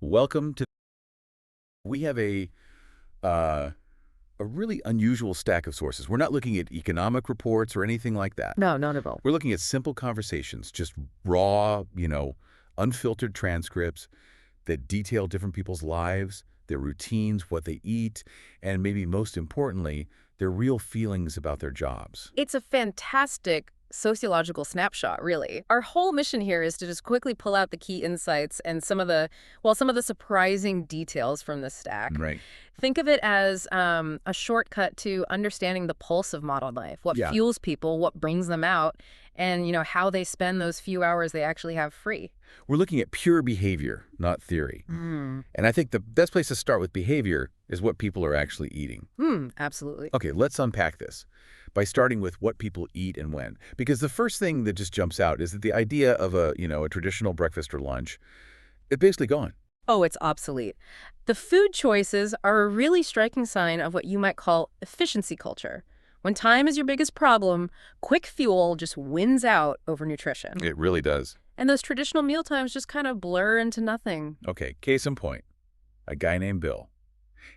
Welcome to. We have uh, a really unusual stack of sources. We're not looking at economic reports or anything like that. No, not at all. We're looking at simple conversations, just raw, unfiltered transcripts that detail different people's lives, their routines, what they eat, and maybe most importantly, their real feelings about their jobs. It's a fantastic sociological snapshot, really. Our whole mission here is to just quickly pull out the key insights and some of the surprising details from the stack. Right. Think of it as a shortcut to understanding the pulse of modern life, what Yeah. fuels people, what brings them out, and how they spend those few hours they actually have free. We're looking at pure behavior, not theory. And I think the best place to start with behavior is what people are actually eating. Absolutely. Okay, let's unpack this by starting with what people eat and when. Because the first thing that just jumps out is that the idea of a traditional breakfast or lunch, it's basically gone. Oh, it's obsolete. The food choices are a really striking sign of what you might call efficiency culture. When time is your biggest problem, quick fuel just wins out over nutrition. It really does. And those traditional mealtimes just kind of blur into nothing. Okay, case in point, a guy named Bill.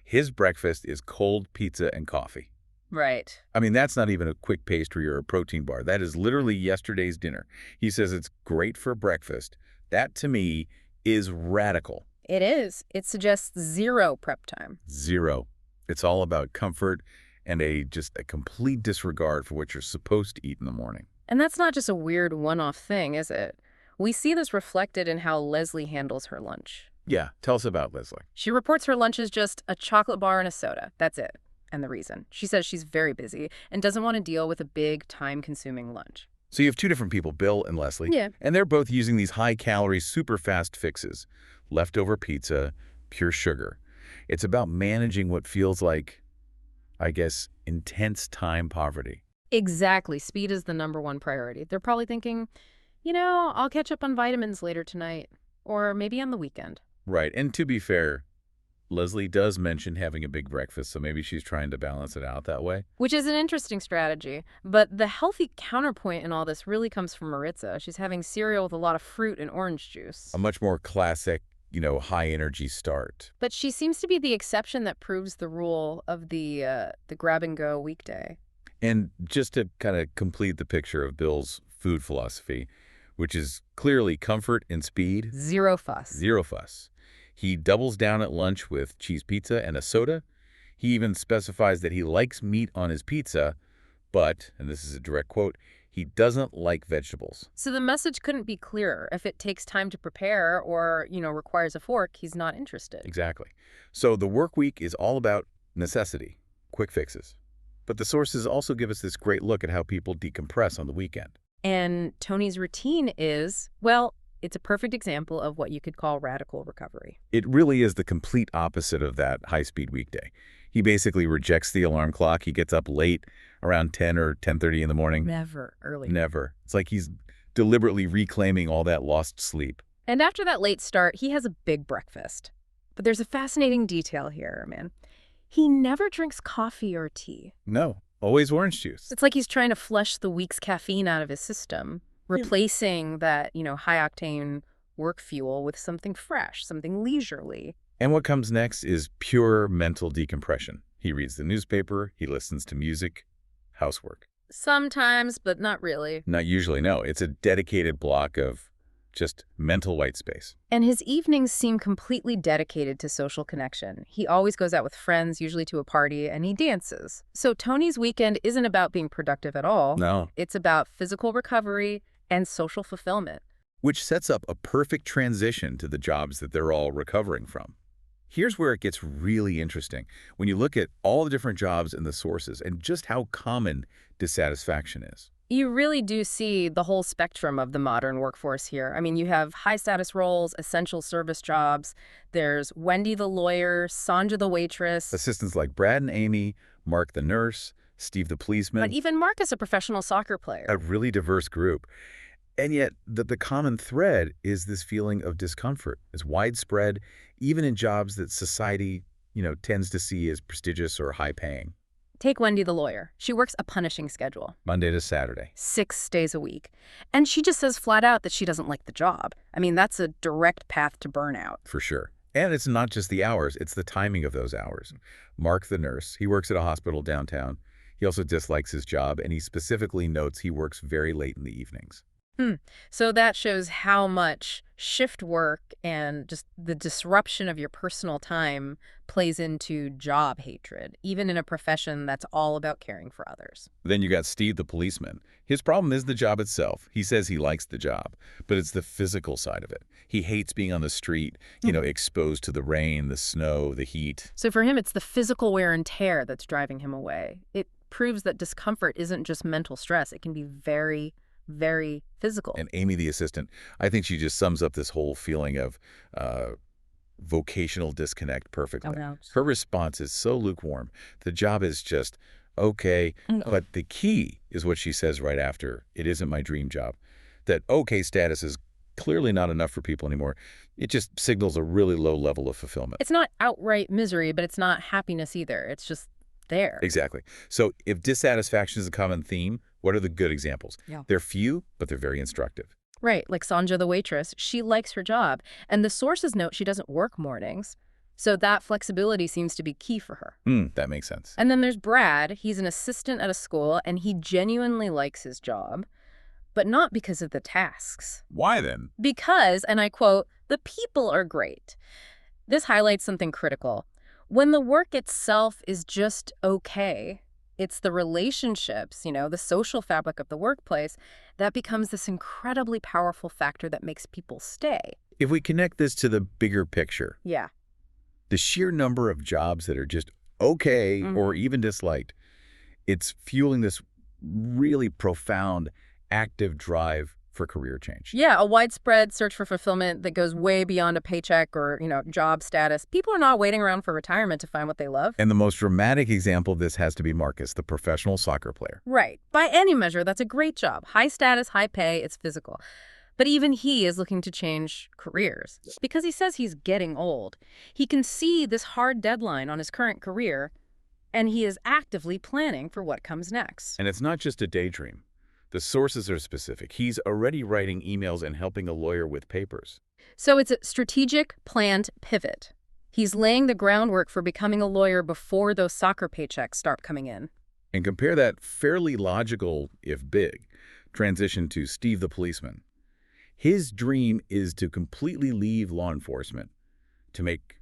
His breakfast is cold pizza and coffee. Right. I mean, that's not even a quick pastry or a protein bar. That is literally yesterday's dinner. He says it's great for breakfast. That, to me, is radical. It is. It suggests zero prep time. Zero. It's all about comfort and just a complete disregard for what you're supposed to eat in the morning. And that's not just a weird one-off thing, is it? We see this reflected in how Leslie handles her lunch. Yeah, tell us about Leslie. She reports her lunch is just a chocolate bar and a soda. That's it. And the reason. She says she's very busy and doesn't want to deal with a big, time-consuming lunch. So you have two different people, Bill and Leslie. Yeah. And they're both using these high-calorie, super fast fixes. Leftover pizza, pure sugar. It's about managing what feels like, I guess, intense time poverty. Exactly. Speed is the #1 priority. They're probably thinking, I'll catch up on vitamins later tonight. Or maybe on the weekend. Right. And to be fair, Leslie does mention having a big breakfast, so maybe she's trying to balance it out that way. Which is an interesting strategy. But the healthy counterpoint in all this really comes from Maritza. She's having cereal with a lot of fruit and orange juice. A much more classic, high-energy start. But she seems to be the exception that proves the rule of the grab-and-go weekday. And just to kind of complete the picture of Bill's food philosophy, which is clearly comfort and speed. Zero fuss. Zero fuss. He doubles down at lunch with cheese pizza and a soda. He even specifies that he likes meat on his pizza, but, and this is a direct quote, he doesn't like vegetables. So the message couldn't be clearer. If it takes time to prepare or, requires a fork, he's not interested. Exactly. So the work week is all about necessity, quick fixes. But the sources also give us this great look at how people decompress on the weekend. And Tony's routine is, well, it's a perfect example of what you could call radical recovery. It really is the complete opposite of that high-speed weekday. He basically rejects the alarm clock. He gets up late, around 10 or 10:30 in the morning. Never early. Never. It's like he's deliberately reclaiming all that lost sleep. And after that late start, he has a big breakfast. But there's a fascinating detail here, man. He never drinks coffee or tea. No, always orange juice. It's like he's trying to flush the week's caffeine out of his system, replacing that, high-octane work fuel with something fresh, something leisurely. And what comes next is pure mental decompression. He reads the newspaper, he listens to music, housework. Sometimes, but not really. Not usually, no. It's a dedicated block of just mental white space. And his evenings seem completely dedicated to social connection. He always goes out with friends, usually to a party, and he dances. So Tony's weekend isn't about being productive at all. No. It's about physical recovery and social fulfillment. Which sets up a perfect transition to the jobs that they're all recovering from. Here's where it gets really interesting. When you look at all the different jobs and the sources and just how common dissatisfaction is. You really do see the whole spectrum of the modern workforce here. I mean, you have high-status roles, essential service jobs. There's Wendy the lawyer, Sandra the waitress. Assistants like Brad and Amy, Mark the nurse, Steve the policeman. But even Mark is a professional soccer player. A really diverse group. And yet, the common thread is this feeling of discomfort. It's widespread, even in jobs that society, tends to see as prestigious or high-paying. Take Wendy the lawyer. She works a punishing schedule. Monday to Saturday. 6 days a week. And she just says flat out that she doesn't like the job. I mean, that's a direct path to burnout. For sure. And it's not just the hours, it's the timing of those hours. Mark, the nurse, he works at a hospital downtown. He also dislikes his job, and he specifically notes he works very late in the evenings. Hmm. So that shows how much shift work and just the disruption of your personal time plays into job hatred, even in a profession that's all about caring for others. Then you got Steve, the policeman. His problem is the job itself. He says he likes the job, but it's the physical side of it. He hates being on the street, exposed to the rain, the snow, the heat. So for him, it's the physical wear and tear that's driving him away. It proves that discomfort isn't just mental stress. It can be very, very physical. And Amy, the assistant, I think she just sums up this whole feeling of vocational disconnect perfectly. Oh, no. Her response is so lukewarm. The job is just okay, but the key is what she says right after. It isn't my dream job. That okay status is clearly not enough for people anymore. It just signals a really low level of fulfillment. It's not outright misery, but it's not happiness either. It's just there. Exactly. So if dissatisfaction is a common theme, what are the good examples? Yeah. They're few, but they're very instructive. Right, like Sanja the waitress, she likes her job, and the sources note she doesn't work mornings, so that flexibility seems to be key for her. That makes sense. And then there's Brad. He's an assistant at a school, and he genuinely likes his job, but not because of the tasks. Why then? Because, and I quote, the people are great. This highlights something critical. When the work itself is just okay, it's the relationships, the social fabric of the workplace, that becomes this incredibly powerful factor that makes people stay. If we connect this to the bigger picture, Yeah. the sheer number of jobs that are just okay or even disliked, it's fueling this really profound, active drive for career change. Yeah, a widespread search for fulfillment that goes way beyond a paycheck or, job status. People are not waiting around for retirement to find what they love. And the most dramatic example of this has to be Marcus, the professional soccer player. Right. By any measure, that's a great job. High status, high pay, it's physical. But even he is looking to change careers because he says he's getting old. He can see this hard deadline on his current career, and he is actively planning for what comes next. And it's not just a daydream. The sources are specific. He's already writing emails and helping a lawyer with papers. So it's a strategic, planned pivot. He's laying the groundwork for becoming a lawyer before those soccer paychecks start coming in. And compare that fairly logical, if big, transition to Steve the policeman. His dream is to completely leave law enforcement to make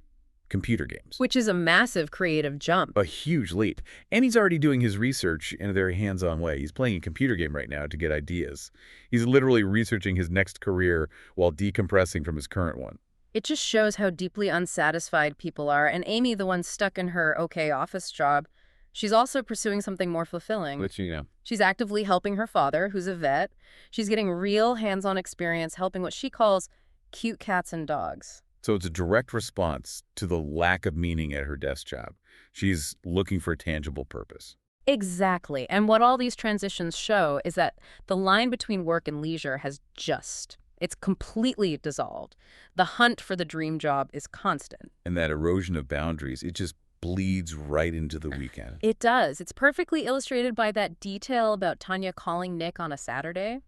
computer games. Which is a massive creative jump. A huge leap. And he's already doing his research in a very hands-on way. He's playing a computer game right now to get ideas. He's literally researching his next career while decompressing from his current one. It just shows how deeply unsatisfied people are. And Amy, the one stuck in her okay office job, she's also pursuing something more fulfilling. Which, She's actively helping her father, who's a vet. She's getting real hands-on experience helping what she calls cute cats and dogs. So it's a direct response to the lack of meaning at her desk job. She's looking for a tangible purpose. Exactly. And what all these transitions show is that the line between work and leisure it's completely dissolved. The hunt for the dream job is constant. And that erosion of boundaries, it just bleeds right into the weekend. It does. It's perfectly illustrated by that detail about Tanya calling Nick on a Saturday.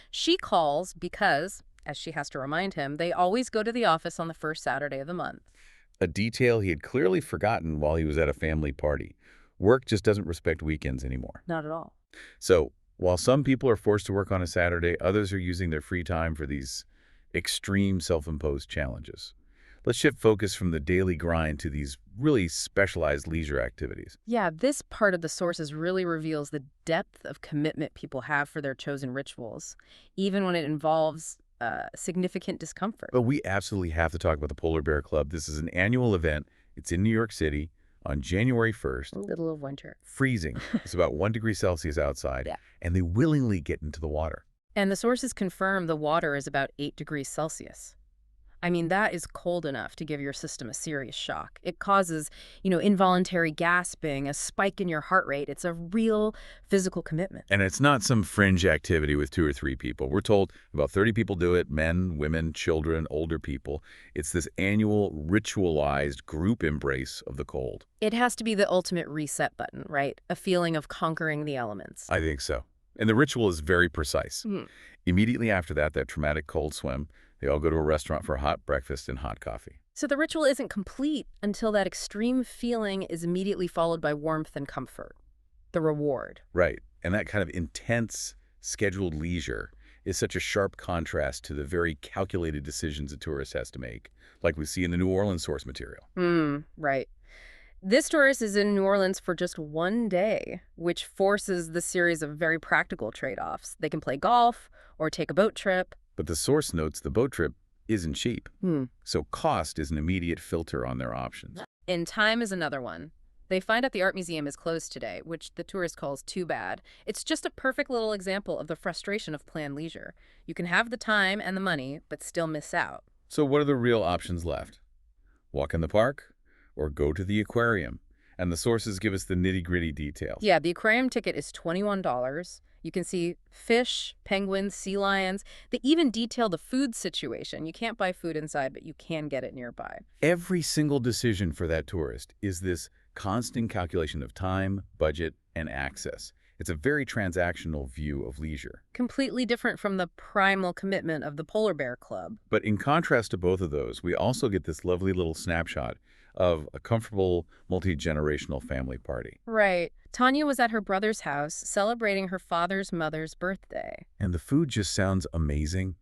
She calls because, as she has to remind him, they always go to the office on the first Saturday of the month. A detail he had clearly forgotten while he was at a family party. Work just doesn't respect weekends anymore. Not at all. So, while some people are forced to work on a Saturday, others are using their free time for these extreme self-imposed challenges. Let's shift focus from the daily grind to these really specialized leisure activities. Yeah, this part of the sources really reveals the depth of commitment people have for their chosen rituals, even when it involves significant discomfort. But we absolutely have to talk about the Polar Bear Club. This is an annual event. It's in New York City on January 1st. Middle of winter. Freezing. It's about 1 degree Celsius outside. Yeah. And they willingly get into the water. And the sources confirm the water is about 8 degrees Celsius. I mean, that is cold enough to give your system a serious shock. It causes, involuntary gasping, a spike in your heart rate. It's a real physical commitment. And it's not some fringe activity with 2 or 3 people. We're told about 30 people do it, men, women, children, older people. It's this annual ritualized group embrace of the cold. It has to be the ultimate reset button, right? A feeling of conquering the elements. I think so. And the ritual is very precise. Immediately after that traumatic cold swim, they all go to a restaurant for a hot breakfast and hot coffee. So the ritual isn't complete until that extreme feeling is immediately followed by warmth and comfort, the reward. Right. And that kind of intense, scheduled leisure is such a sharp contrast to the very calculated decisions a tourist has to make, like we see in the New Orleans source material. Right. This tourist is in New Orleans for just one day, which forces the series of very practical trade-offs. They can play golf or take a boat trip. But the source notes the boat trip isn't cheap, Hmm. so cost is an immediate filter on their options. And time is another one. They find out the art museum is closed today, which the tourist calls too bad. It's just a perfect little example of the frustration of planned leisure. You can have the time and the money, but still miss out. So what are the real options left? Walk in the park or go to the aquarium? And the sources give us the nitty-gritty details. Yeah, the aquarium ticket is $21. You can see fish, penguins, sea lions. They even detail the food situation. You can't buy food inside, but you can get it nearby. Every single decision for that tourist is this constant calculation of time, budget, and access. It's a very transactional view of leisure. Completely different from the primal commitment of the Polar Bear Club. But in contrast to both of those, we also get this lovely little snapshot of a comfortable, multi-generational family party. Right. Tanya was at her brother's house celebrating her father's mother's birthday. And the food just sounds amazing.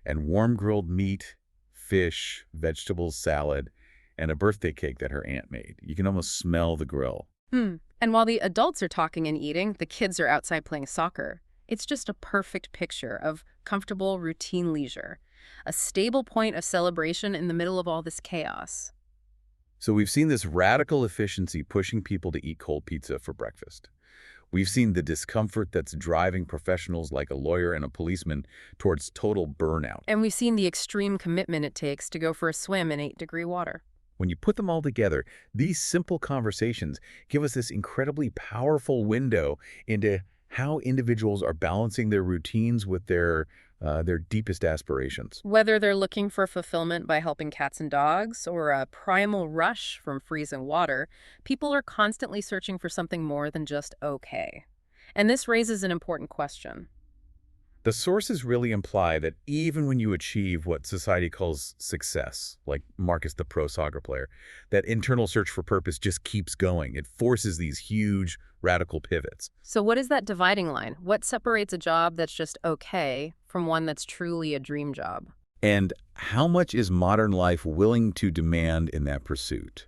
And warm grilled meat, fish, vegetables, salad, and a birthday cake that her aunt made. You can almost smell the grill. And while the adults are talking and eating, the kids are outside playing soccer. It's just a perfect picture of comfortable, routine leisure. A stable point of celebration in the middle of all this chaos. So we've seen this radical efficiency pushing people to eat cold pizza for breakfast. We've seen the discomfort that's driving professionals like a lawyer and a policeman towards total burnout. And we've seen the extreme commitment it takes to go for a swim in 8-degree water. When you put them all together, these simple conversations give us this incredibly powerful window into how individuals are balancing their routines with their deepest aspirations. Whether they're looking for fulfillment by helping cats and dogs or a primal rush from freezing water, people are constantly searching for something more than just okay. And this raises an important question. The sources really imply that even when you achieve what society calls success, like Marcus the pro soccer player, that internal search for purpose just keeps going. It forces these huge, radical pivots. So what is that dividing line? What separates a job that's just okay from one that's truly a dream job? And how much is modern life willing to demand in that pursuit?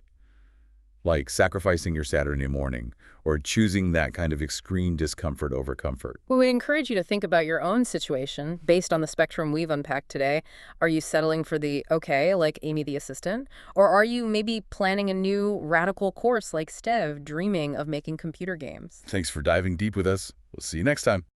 Like sacrificing your Saturday morning or choosing that kind of extreme discomfort over comfort. Well, we encourage you to think about your own situation based on the spectrum we've unpacked today. Are you settling for the okay, like Amy the assistant? Or are you maybe planning a new radical course like Stev, dreaming of making computer games? Thanks for diving deep with us. We'll see you next time.